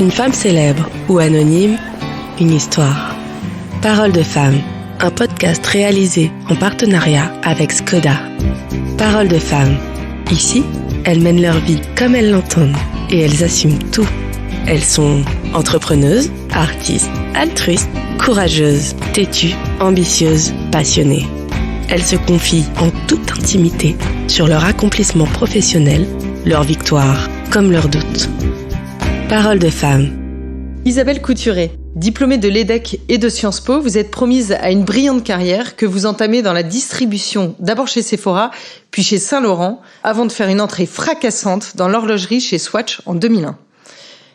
Une femme célèbre ou anonyme, une histoire. Parole de femme, un podcast réalisé en partenariat avec Skoda. Parole de femme. Ici, elles mènent leur vie comme elles l'entendent et elles assument tout. Elles sont entrepreneuses, artistes, altruistes, courageuses, têtues, ambitieuses, passionnées. Elles se confient en toute intimité sur leur accomplissement professionnel, leurs victoires comme leurs doutes. Parole de femme. Isabelle Couturé, diplômée de l'EDEC et de Sciences Po, vous êtes promise à une brillante carrière que vous entamez dans la distribution, d'abord chez Sephora, puis chez Saint-Laurent, avant de faire une entrée fracassante dans l'horlogerie chez Swatch en 2001.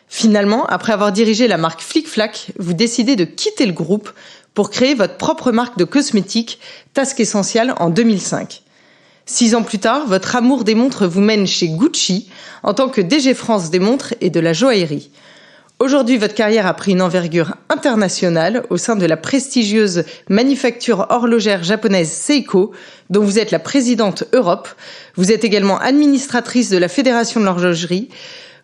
Finalement, après avoir dirigé la marque Flic Flac, vous décidez de quitter le groupe pour créer votre propre marque de cosmétiques, Task Essential, en 2005. 6 ans plus tard, votre amour des montres vous mène chez Gucci en tant que DG France des montres et de la joaillerie. Aujourd'hui, votre carrière a pris une envergure internationale au sein de la prestigieuse manufacture horlogère japonaise Seiko, dont vous êtes la présidente Europe. Vous êtes également administratrice de la Fédération de l'horlogerie.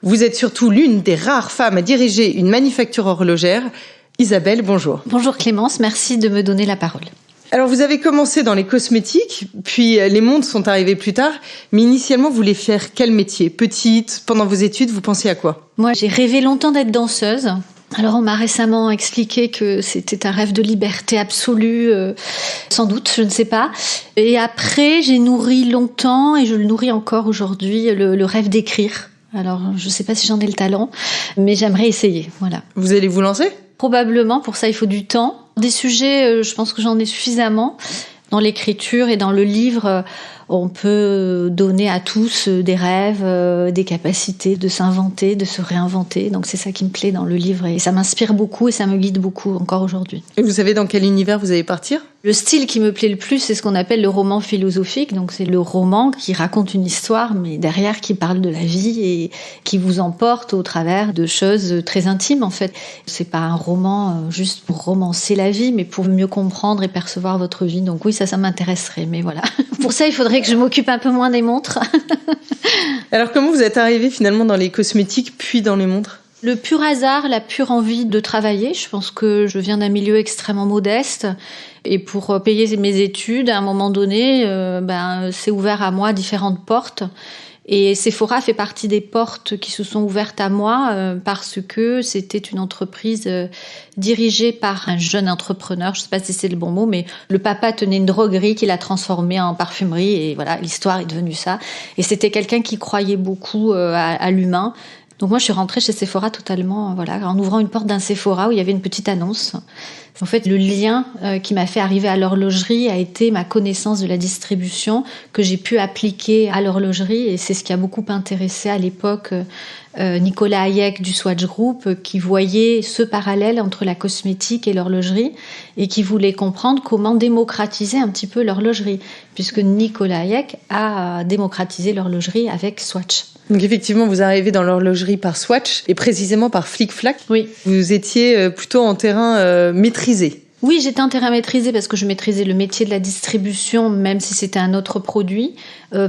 Vous êtes surtout l'une des rares femmes à diriger une manufacture horlogère. Isabelle, bonjour. Bonjour Clémence, merci de me donner la parole. Alors, vous avez commencé dans les cosmétiques, puis les montres sont arrivées plus tard. Mais initialement, vous vouliez faire quel métier ? Petite, pendant vos études, vous pensiez à quoi ? Moi, j'ai rêvé longtemps d'être danseuse. Alors, on m'a récemment expliqué que c'était un rêve de liberté absolue, sans doute, je ne sais pas. Et après, j'ai nourri longtemps, et je le nourris encore aujourd'hui, le rêve d'écrire. Alors, je ne sais pas si j'en ai le talent, mais j'aimerais essayer, voilà. Vous allez vous lancer ? Probablement, pour ça, il faut du temps. Des sujets, je pense que j'en ai suffisamment. Dans l'écriture et dans le livre, on peut donner à tous des rêves, des capacités de s'inventer, de se réinventer. Donc c'est ça qui me plaît dans le livre et ça m'inspire beaucoup et ça me guide beaucoup encore aujourd'hui. Et vous savez dans quel univers vous allez partir ? Le style qui me plaît le plus, c'est ce qu'on appelle le roman philosophique. Donc c'est le roman qui raconte une histoire, mais derrière qui parle de la vie et qui vous emporte au travers de choses très intimes en fait. C'est pas un roman juste pour romancer la vie, mais pour mieux comprendre et percevoir votre vie. Donc oui, ça m'intéresserait, mais voilà. Pour ça, il faudrait que je m'occupe un peu moins des montres. Alors comment vous êtes arrivée finalement dans les cosmétiques puis dans les montres ? Le pur hasard, la pure envie de travailler. Je pense que je viens d'un milieu extrêmement modeste. Et pour payer mes études, à un moment donné, c'est ouvert à moi différentes portes. Et Sephora fait partie des portes qui se sont ouvertes à moi parce que c'était une entreprise dirigée par un jeune entrepreneur. Je ne sais pas si c'est le bon mot, mais le papa tenait une droguerie qu'il a transformée en parfumerie. Et voilà, l'histoire est devenue ça. Et c'était quelqu'un qui croyait beaucoup à l'humain. Donc moi, je suis rentrée chez Sephora totalement, en ouvrant une porte d'un Sephora où il y avait une petite annonce. En fait, le lien qui m'a fait arriver à l'horlogerie a été ma connaissance de la distribution que j'ai pu appliquer à l'horlogerie. Et c'est ce qui a beaucoup intéressé à l'époque Nicolas Hayek du Swatch Group, qui voyait ce parallèle entre la cosmétique et l'horlogerie et qui voulait comprendre comment démocratiser un petit peu l'horlogerie, puisque Nicolas Hayek a démocratisé l'horlogerie avec Swatch. Donc effectivement, vous arrivez dans l'horlogerie par Swatch et précisément par Flic Flac. Oui. Vous étiez plutôt en terrain maîtrisé. Oui, j'étais en terrain maîtrisé parce que je maîtrisais le métier de la distribution, même si c'était un autre produit.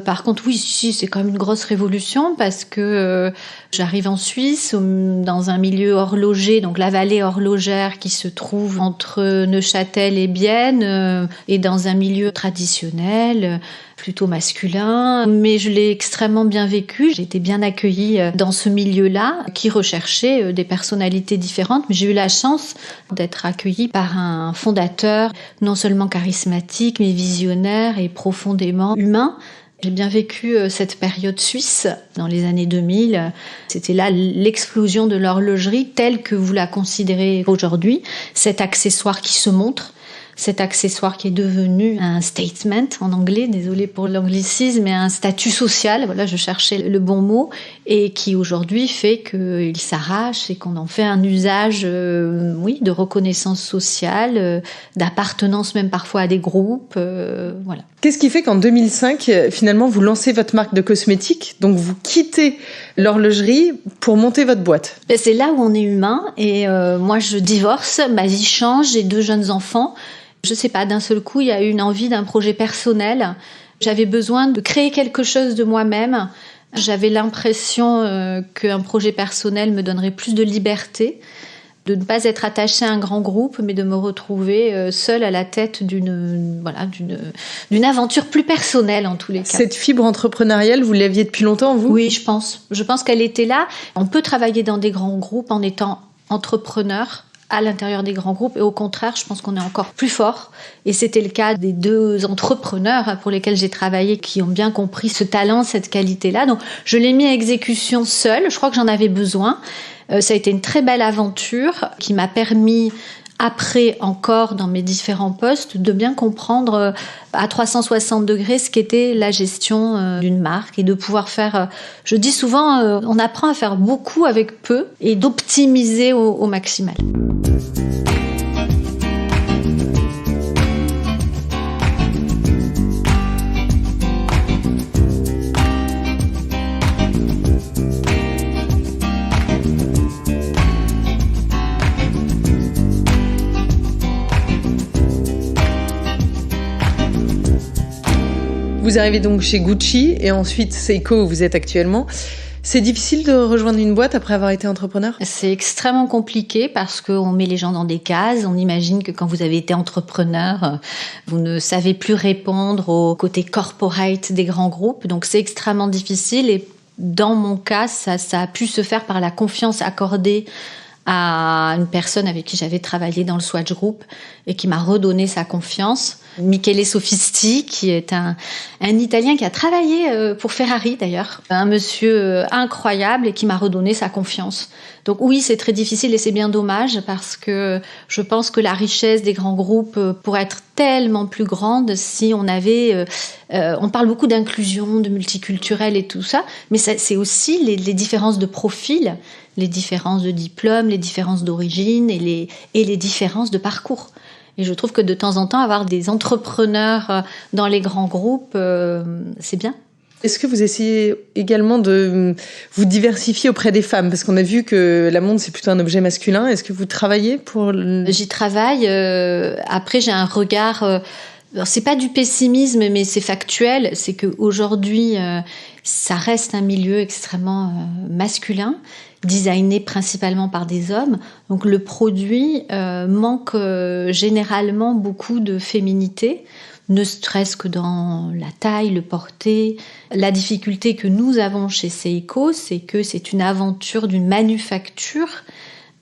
Par contre, oui, c'est quand même une grosse révolution parce que j'arrive en Suisse, dans un milieu horloger, donc la vallée horlogère qui se trouve entre Neuchâtel et Bienne, et dans un milieu traditionnel, plutôt masculin. Mais je l'ai extrêmement bien vécu. J'ai été bien accueillie dans ce milieu-là, qui recherchait des personnalités différentes. Mais j'ai eu la chance d'être accueillie par un fondateur, non seulement charismatique, mais visionnaire et profondément humain. J'ai bien vécu cette période suisse dans les années 2000. C'était là l'explosion de l'horlogerie telle que vous la considérez aujourd'hui. Cet accessoire qui se montre, cet accessoire qui est devenu un statement en anglais, désolé pour l'anglicisme, mais un statut social, voilà, je cherchais le bon mot, et qui aujourd'hui fait qu'il s'arrache et qu'on en fait un usage, de reconnaissance sociale, d'appartenance même parfois à des groupes, voilà. Qu'est-ce qui fait qu'en 2005, finalement, vous lancez votre marque de cosmétiques, donc vous quittez l'horlogerie pour monter votre boîte ? C'est là où on est humain, et moi je divorce, ma vie change, j'ai 2 jeunes enfants. Je sais pas, d'un seul coup, il y a eu une envie d'un projet personnel. J'avais besoin de créer quelque chose de moi-même J'avais l'impression qu'un projet personnel me donnerait plus de liberté, de ne pas être attachée à un grand groupe, mais de me retrouver seule à la tête d'une aventure plus personnelle en tous les cas. Cette fibre entrepreneuriale, vous l'aviez depuis longtemps, vous ? Oui, je pense. Je pense qu'elle était là. On peut travailler dans des grands groupes en étant entrepreneur à l'intérieur des grands groupes, et au contraire, je pense qu'on est encore plus fort. Et c'était le cas des 2 entrepreneurs pour lesquels j'ai travaillé, qui ont bien compris ce talent, cette qualité-là. Donc, je l'ai mis à exécution seule. Je crois que j'en avais besoin. Ça a été une très belle aventure qui m'a permis, après encore dans mes différents postes, de bien comprendre à 360 degrés ce qu'était la gestion d'une marque et de pouvoir faire, je dis souvent, on apprend à faire beaucoup avec peu et d'optimiser au maximal. Vous arrivez donc chez Gucci et ensuite Seiko où vous êtes actuellement. C'est difficile de rejoindre une boîte après avoir été entrepreneur ? C'est extrêmement compliqué parce qu'on met les gens dans des cases. On imagine que quand vous avez été entrepreneur, vous ne savez plus répondre au côté corporate des grands groupes. Donc c'est extrêmement difficile et dans mon cas, ça a pu se faire par la confiance accordée à une personne avec qui j'avais travaillé dans le Swatch Group et qui m'a redonné sa confiance. Michele Sofisti, qui est un Italien qui a travaillé pour Ferrari d'ailleurs, un monsieur incroyable et qui m'a redonné sa confiance. Donc oui, c'est très difficile et c'est bien dommage parce que je pense que la richesse des grands groupes pourrait être tellement plus grande si on avait... on parle beaucoup d'inclusion, de multiculturel et tout ça, mais c'est aussi les différences de profil, les différences de diplôme, les différences d'origine et les différences de parcours. Et je trouve que de temps en temps, avoir des entrepreneurs dans les grands groupes, c'est bien. Est-ce que vous essayez également de vous diversifier auprès des femmes ? Parce qu'on a vu que la mode, c'est plutôt un objet masculin. Est-ce que vous travaillez pour... J'y travaille. Après, j'ai un regard... alors, c'est pas du pessimisme, mais c'est factuel. C'est qu'aujourd'hui, ça reste un milieu extrêmement masculin, designé principalement par des hommes. Donc le produit manque généralement beaucoup de féminité, ne serait-ce que dans la taille, le porté. La difficulté que nous avons chez Seiko, c'est que c'est une aventure d'une manufacture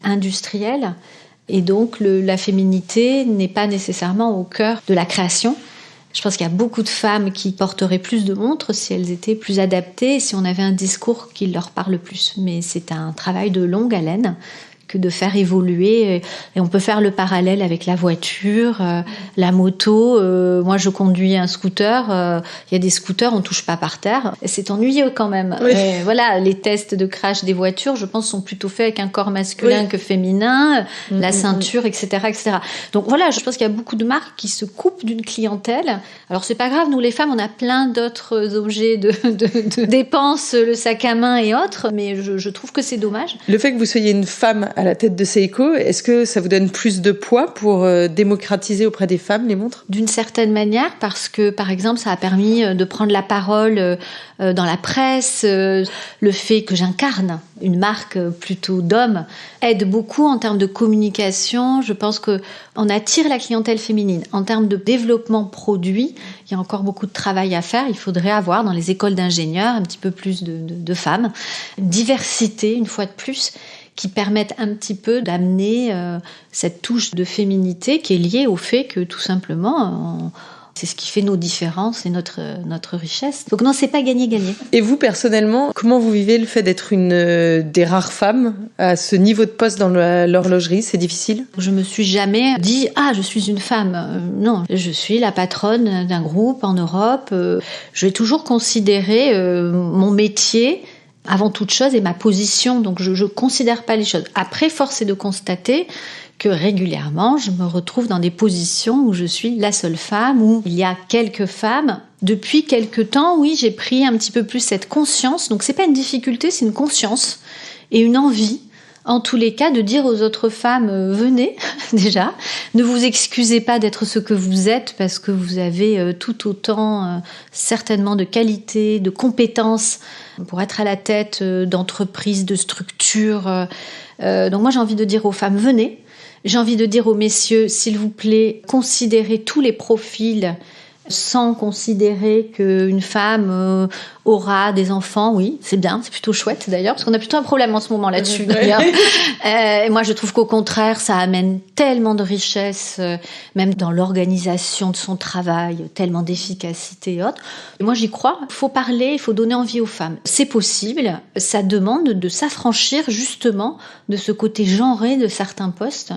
industrielle. Et donc la féminité n'est pas nécessairement au cœur de la création. Je pense qu'il y a beaucoup de femmes qui porteraient plus de montres si elles étaient plus adaptées, si on avait un discours qui leur parle plus. Mais c'est un travail de longue haleine que de faire évoluer. Et on peut faire le parallèle avec la voiture, la moto. Moi, je conduis un scooter. Il y a des scooters, on touche pas par terre. C'est ennuyeux quand même. Oui. Voilà, les tests de crash des voitures, je pense, sont plutôt faits avec un corps masculin que féminin, la ceinture, etc., etc. Donc voilà, je pense qu'il y a beaucoup de marques qui se coupent d'une clientèle. Alors c'est pas grave, nous les femmes, on a plein d'autres objets de dépenses, le sac à main et autres, mais je trouve que c'est dommage. Le fait que vous soyez une femme à la tête de Seiko, est-ce que ça vous donne plus de poids pour démocratiser auprès des femmes les montres ? D'une certaine manière, parce que, par exemple, ça a permis de prendre la parole dans la presse. Le fait que j'incarne une marque plutôt d'hommes aide beaucoup en termes de communication. Je pense qu'on attire la clientèle féminine. En termes de développement produit, il y a encore beaucoup de travail à faire. Il faudrait avoir dans les écoles d'ingénieurs un petit peu plus de femmes. Diversité, une fois de plus, qui permettent un petit peu d'amener cette touche de féminité qui est liée au fait que tout simplement c'est ce qui fait nos différences et notre richesse. Donc non, c'est pas gagner-gagner. Et vous, personnellement, comment vous vivez le fait d'être une des rares femmes à ce niveau de poste dans l'horlogerie ? C'est difficile ? Je me suis jamais dit « Ah, je suis une femme ». Non, je suis la patronne d'un groupe en Europe. Je vais toujours considérer mon métier avant toute chose et ma position. Donc je considère pas les choses. Après, force est de constater que régulièrement, je me retrouve dans des positions où je suis la seule femme, où il y a quelques femmes. Depuis quelques temps, oui, j'ai pris un petit peu plus cette conscience. Donc c'est pas une difficulté, c'est une conscience et une envie En tous les cas, de dire aux autres femmes, venez déjà, ne vous excusez pas d'être ce que vous êtes parce que vous avez tout autant certainement de qualités, de compétences pour être à la tête d'entreprises, de structures. Donc moi j'ai envie de dire aux femmes, venez. J'ai envie de dire aux messieurs, s'il vous plaît, considérez tous les profils sans considérer qu'une femme aura des enfants. Oui, c'est bien, c'est plutôt chouette d'ailleurs, parce qu'on a plutôt un problème en ce moment là-dessus d'ailleurs. Et moi je trouve qu'au contraire, ça amène tellement de richesse, même dans l'organisation de son travail, tellement d'efficacité et autres. Et moi j'y crois, il faut parler, il faut donner envie aux femmes. C'est possible, ça demande de s'affranchir justement de ce côté genré de certains postes.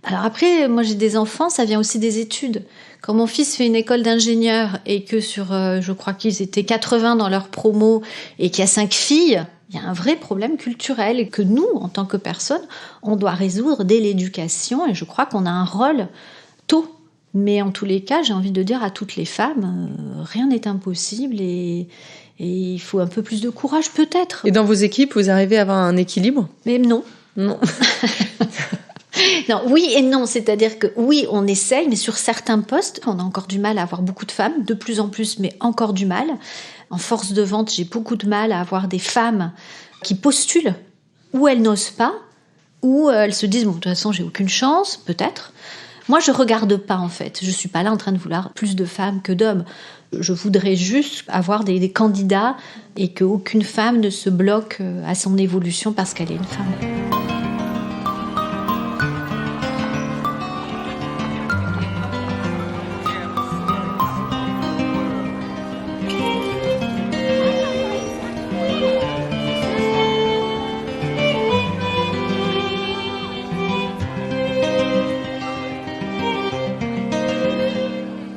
Alors après, moi j'ai des enfants, ça vient aussi des études. Quand mon fils fait une école d'ingénieur et que sur, je crois qu'ils étaient 80 dans leur promo et qu'il y a 5 filles, il y a un vrai problème culturel et que nous, en tant que personnes, on doit résoudre dès l'éducation et je crois qu'on a un rôle tôt. Mais en tous les cas, j'ai envie de dire à toutes les femmes, rien n'est impossible et il faut un peu plus de courage peut-être. Et dans vos équipes, vous arrivez à avoir un équilibre ? Mais non. Non. Non, oui et non, c'est-à-dire que oui, on essaye, mais sur certains postes, on a encore du mal à avoir beaucoup de femmes, de plus en plus, mais encore du mal. En force de vente, j'ai beaucoup de mal à avoir des femmes qui postulent, ou elles n'osent pas, ou elles se disent, bon, de toute façon, j'ai aucune chance, peut-être. Moi, je regarde pas, en fait. Je suis pas là en train de vouloir plus de femmes que d'hommes. Je voudrais juste avoir des candidats et qu'aucune femme ne se bloque à son évolution parce qu'elle est une femme.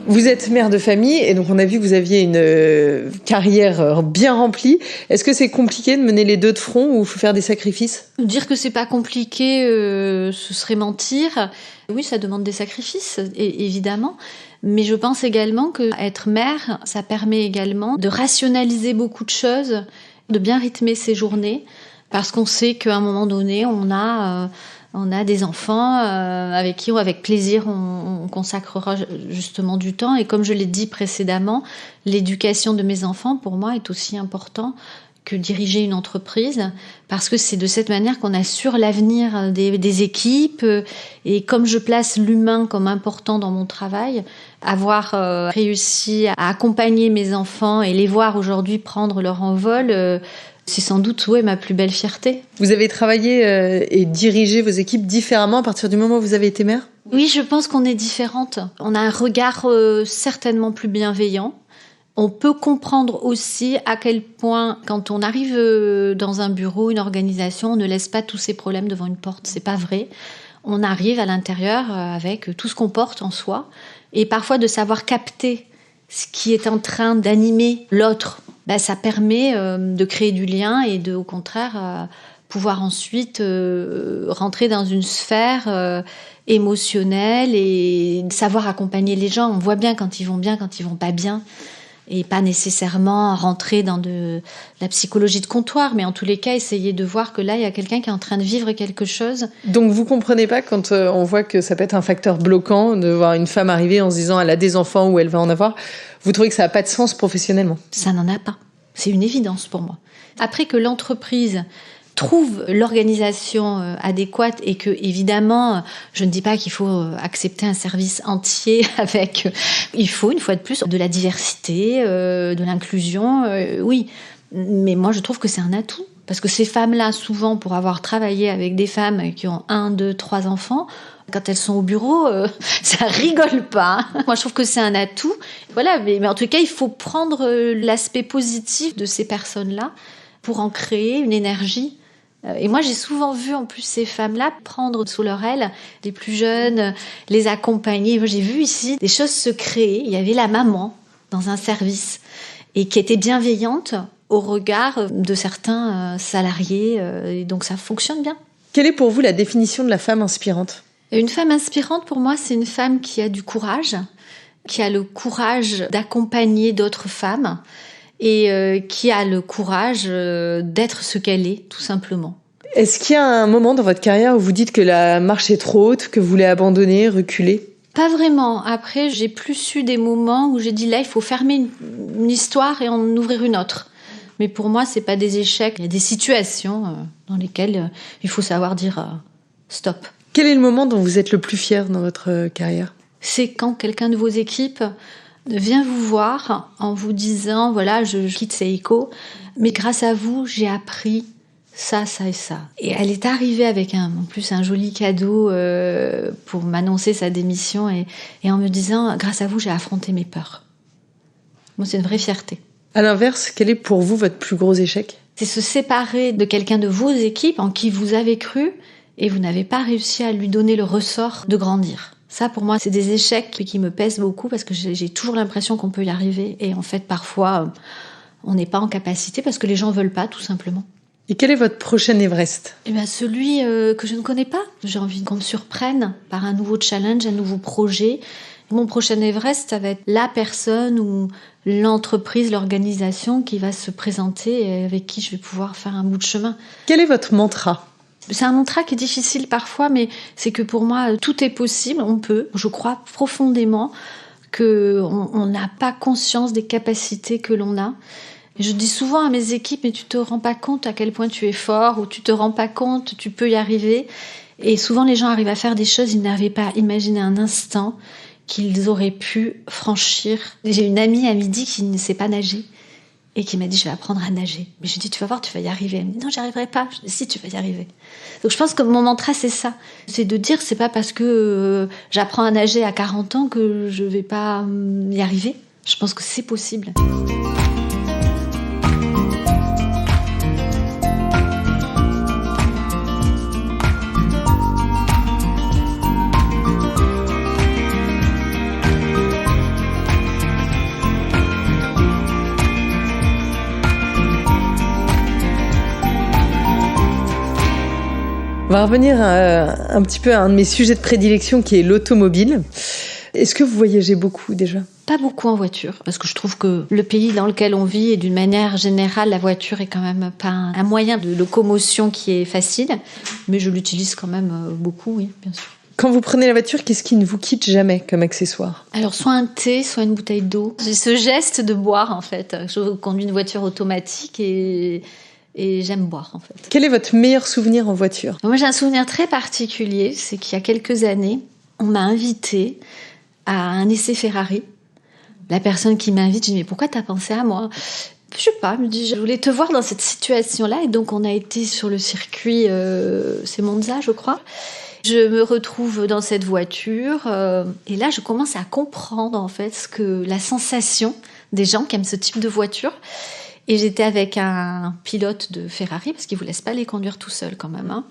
Vous êtes mère de famille et donc on a vu que vous aviez une carrière bien remplie. Est-ce que c'est compliqué de mener les deux de front ou faut faire des sacrifices ? Dire que c'est pas compliqué, ce serait mentir. Oui, ça demande des sacrifices, évidemment. Mais je pense également que être mère, ça permet également de rationaliser beaucoup de choses, de bien rythmer ses journées, parce qu'on sait qu'à un moment donné, on a des enfants avec qui, avec plaisir, on consacrera justement du temps. Et comme je l'ai dit précédemment, l'éducation de mes enfants, pour moi, est aussi important que diriger une entreprise, parce que c'est de cette manière qu'on assure l'avenir des équipes. Et comme je place l'humain comme important dans mon travail, avoir réussi à accompagner mes enfants et les voir aujourd'hui prendre leur envol, c'est sans doute ma plus belle fierté. Vous avez travaillé et dirigé vos équipes différemment à partir du moment où vous avez été mère ? Oui, je pense qu'on est différentes. On a un regard certainement plus bienveillant. On peut comprendre aussi à quel point, quand on arrive dans un bureau, une organisation, on ne laisse pas tous ses problèmes devant une porte. C'est pas vrai. On arrive à l'intérieur avec tout ce qu'on porte en soi. Et parfois de savoir capter ce qui est en train d'animer l'autre, ça permet de créer du lien et de, au contraire, pouvoir ensuite rentrer dans une sphère émotionnelle et savoir accompagner les gens. On voit bien quand ils vont bien, quand ils vont pas bien. Et pas nécessairement rentrer dans de la psychologie de comptoir, mais en tous les cas, essayer de voir que là, il y a quelqu'un qui est en train de vivre quelque chose. Donc vous comprenez pas quand on voit que ça peut être un facteur bloquant de voir une femme arriver en se disant elle a des enfants ou elle va en avoir. Vous trouvez que ça n'a pas de sens professionnellement ? Ça n'en a pas. C'est une évidence pour moi. Après que l'entreprise trouve l'organisation adéquate et que, évidemment, je ne dis pas qu'il faut accepter un service entier avec... Il faut, une fois de plus, de la diversité, de l'inclusion, oui. Mais moi, je trouve que c'est un atout. Parce que ces femmes-là, souvent, pour avoir travaillé avec des femmes qui ont 1, 2, 3 enfants, quand elles sont au bureau, ça rigole pas. Moi, je trouve que c'est un atout. Voilà, mais en tout cas, il faut prendre l'aspect positif de ces personnes-là pour en créer une énergie. Et moi, j'ai souvent vu en plus ces femmes-là prendre sous leur aile les plus jeunes, les accompagner. Moi, j'ai vu ici des choses se créer. Il y avait la maman dans un service et qui était bienveillante au regard de certains salariés. Et donc, ça fonctionne bien. Quelle est pour vous la définition de la femme inspirante ? Une femme inspirante, pour moi, c'est une femme qui a du courage, qui a le courage d'accompagner d'autres femmes et qui a le courage d'être ce qu'elle est, tout simplement. Est-ce qu'il y a un moment dans votre carrière où vous dites que la marche est trop haute, que vous voulez abandonner, reculer ? Pas vraiment. Après, j'ai plus eu des moments où j'ai dit là, il faut fermer une histoire et en ouvrir une autre. Mais pour moi, c'est pas des échecs. Il y a des situations dans lesquelles il faut savoir dire stop. Quel est le moment dont vous êtes le plus fier dans votre carrière ? C'est quand quelqu'un de vos équipes vient vous voir en vous disant voilà, je quitte Seiko, mais grâce à vous, j'ai appris ça, ça et ça. Et elle est arrivée avec en plus un joli cadeau pour m'annoncer sa démission et en me disant grâce à vous, j'ai affronté mes peurs. Moi, c'est une vraie fierté. À l'inverse, quel est pour vous votre plus gros échec ? C'est se séparer de quelqu'un de vos équipes en qui vous avez cru et vous n'avez pas réussi à lui donner le ressort de grandir. Ça, pour moi, c'est des échecs qui me pèsent beaucoup parce que j'ai toujours l'impression qu'on peut y arriver. Et en fait, parfois, on n'est pas en capacité parce que les gens ne veulent pas, tout simplement. Et quel est votre prochain Everest ? Eh bien, celui que je ne connais pas. J'ai envie qu'on me surprenne par un nouveau challenge, un nouveau projet. Mon prochain Everest, ça va être la personne ou l'entreprise, l'organisation qui va se présenter et avec qui je vais pouvoir faire un bout de chemin. Quel est votre mantra ? C'est un mantra qui est difficile parfois, mais c'est que pour moi, tout est possible. On peut. Je crois profondément qu'on n'a pas conscience des capacités que l'on a. Et je dis souvent à mes équipes, mais tu te rends pas compte à quel point tu es fort, ou tu te rends pas compte, tu peux y arriver. Et souvent, les gens arrivent à faire des choses, ils n'avaient pas imaginé un instant qu'ils auraient pu franchir. J'ai une amie à midi qui ne sait pas nager et qui m'a dit, je vais apprendre à nager. Mais je lui ai dit, tu vas voir, tu vas y arriver. Elle me dit, non, j'y arriverai pas. Je lui ai dit, si, tu vas y arriver. Donc je pense que mon mantra, c'est ça. C'est de dire, c'est pas parce que j'apprends à nager à 40 ans que je vais pas y arriver. Je pense que c'est possible. On va revenir un petit peu à un de mes sujets de prédilection qui est l'automobile. Est-ce que vous voyagez beaucoup déjà ? Pas beaucoup en voiture, parce que je trouve que le pays dans lequel on vit et d'une manière générale, la voiture est quand même pas un moyen de locomotion qui est facile, mais je l'utilise quand même beaucoup, oui, bien sûr. Quand vous prenez la voiture, qu'est-ce qui ne vous quitte jamais comme accessoire ? Alors, soit un thé, soit une bouteille d'eau. J'ai ce geste de boire, en fait. Je conduis une voiture automatique et j'aime boire, en fait. Quel est votre meilleur souvenir en voiture ? Moi, j'ai un souvenir très particulier. C'est qu'il y a quelques années, on m'a invitée à un essai Ferrari. La personne qui m'invite, je dis, mais pourquoi t'as pensé à moi ? Je sais pas, elle me dit, je voulais te voir dans cette situation-là. Et donc, on a été sur le circuit, c'est Monza, je crois. Je me retrouve dans cette voiture et là, je commence à comprendre en fait la sensation des gens qui aiment ce type de voiture. Et j'étais avec un pilote de Ferrari parce qu'il ne vous laisse pas les conduire tout seul quand même. Hein.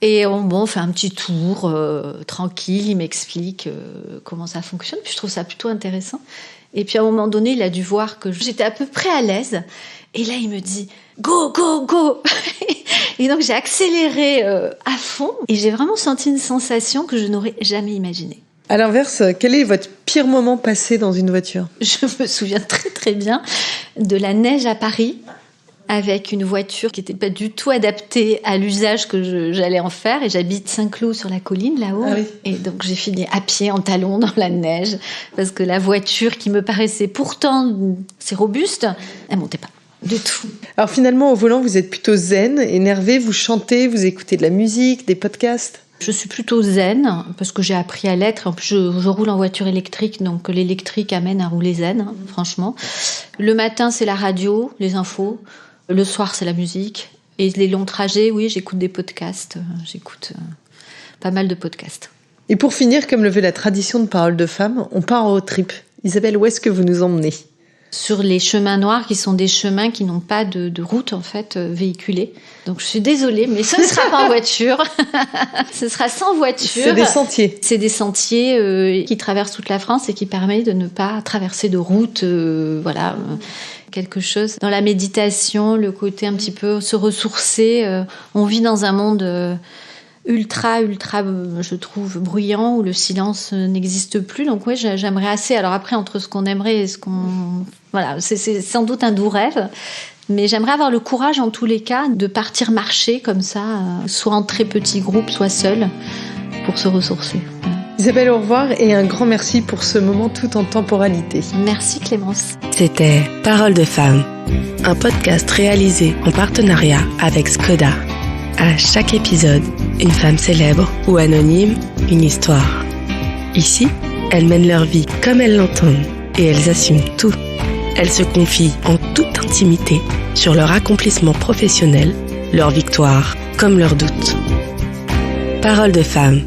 Et on fait un petit tour tranquille, il m'explique comment ça fonctionne. Puis je trouve ça plutôt intéressant. Et puis à un moment donné, il a dû voir que j'étais à peu près à l'aise. Et là, il me dit « Go, go, go !» Et donc, j'ai accéléré à fond. Et j'ai vraiment senti une sensation que je n'aurais jamais imaginée. À l'inverse, quel est votre pire moment passé dans une voiture ? Je me souviens très, très bien de la neige à Paris, avec une voiture qui n'était pas du tout adaptée à l'usage que j'allais en faire. Et j'habite Saint-Cloud sur la colline, là-haut. Ah oui. Et donc, j'ai fini à pied, en talons, dans la neige. Parce que la voiture, qui me paraissait pourtant c'est robuste, elle ne montait pas. Du tout. Alors finalement, au volant, vous êtes plutôt zen, énervé, vous chantez, vous écoutez de la musique, des podcasts ? Je suis plutôt zen, parce que j'ai appris à l'être. En plus, je roule en voiture électrique, donc l'électrique amène à rouler zen, hein, franchement. Le matin, c'est la radio, les infos. Le soir, c'est la musique. Et les longs trajets, oui, j'écoute des podcasts. J'écoute pas mal de podcasts. Et pour finir, comme le veut la tradition de Parole de Femme, on part en road trip. Isabelle, où est-ce que vous nous emmenez ? Sur les chemins noirs, qui sont des chemins qui n'ont pas de route, en fait, véhiculée. Donc, je suis désolée, mais ce ne sera pas en voiture. Ce sera sans voiture. C'est des sentiers. C'est des sentiers qui traversent toute la France et qui permettent de ne pas traverser de route, voilà. Quelque chose dans la méditation, le côté un petit peu se ressourcer. On vit dans un monde ultra, je trouve, bruyant, où le silence n'existe plus. Donc ouais, j'aimerais assez. Alors après, entre ce qu'on aimerait et ce qu'on... Voilà, c'est sans doute un doux rêve, Mais j'aimerais avoir le courage, en tous les cas, de partir marcher comme ça, soit en très petits groupes, soit seul, pour se ressourcer. Isabelle, au revoir et un grand merci pour ce moment tout en temporalité. Merci Clémence. C'était Parole de femme, un podcast réalisé en partenariat avec Skoda. À chaque épisode, une femme célèbre ou anonyme, une histoire. Ici, elles mènent leur vie comme elles l'entendent et elles assument tout. Elles se confient en toute intimité sur leur accomplissement professionnel, leurs victoires comme leurs doutes. Parole de femme,